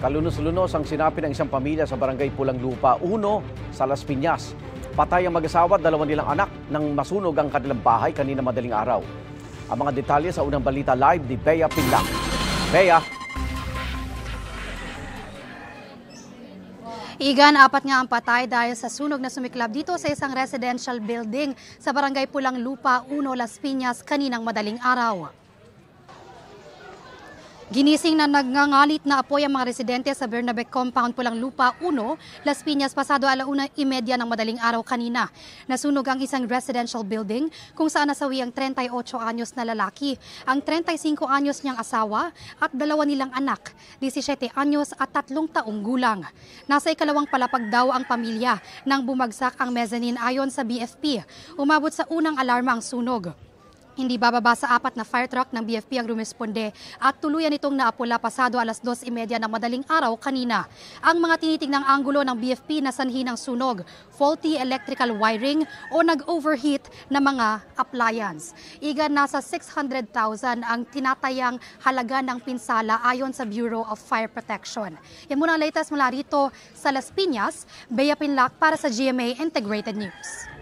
Kalunos-lunos ang sinapi ng isang pamilya sa Barangay Pulang Lupa 1 sa Las Piñas. Patay ang mag-asawa at dalawa nilang anak nang masunog ang kanilang bahay kanina madaling araw. Ang mga detalye sa unang balita live ni Bea Pinlac. Bea. Igan, 4 nga ang patay dahil sa sunog na sumiklab dito sa isang residential building sa Barangay Pulang Lupa 1, Las Piñas kaninang madaling araw. Ginising na nagngangalit na apoy ang mga residente sa Bernabe Compound Pulang Lupa 1, Las Piñas pasado 1:30 ng madaling araw kanina. Nasunog ang isang residential building kung saan nasawi ang 38 anyos na lalaki, ang 35 anyos niyang asawa at dalawa nilang anak, 17 anyos at 3 taong gulang. Nasa ikalawang palapag daw ang pamilya nang bumagsak ang mezzanine ayon sa BFP. Umabot sa unang alarma ang sunog. Hindi bababa sa 4 na fire truck ng BFP ang rumesponde at tuluyan itong naapula pasado 2:30 ng madaling araw kanina. Ang mga tinitignang anggulo ng BFP na sanhi ng sunog, faulty electrical wiring o nag-overheat na mga appliance. Igan, nasa 600,000 ang tinatayang halaga ng pinsala ayon sa Bureau of Fire Protection. Yan muna ang latest mula rito sa Las Piñas. Bea Pinlac para sa GMA Integrated News.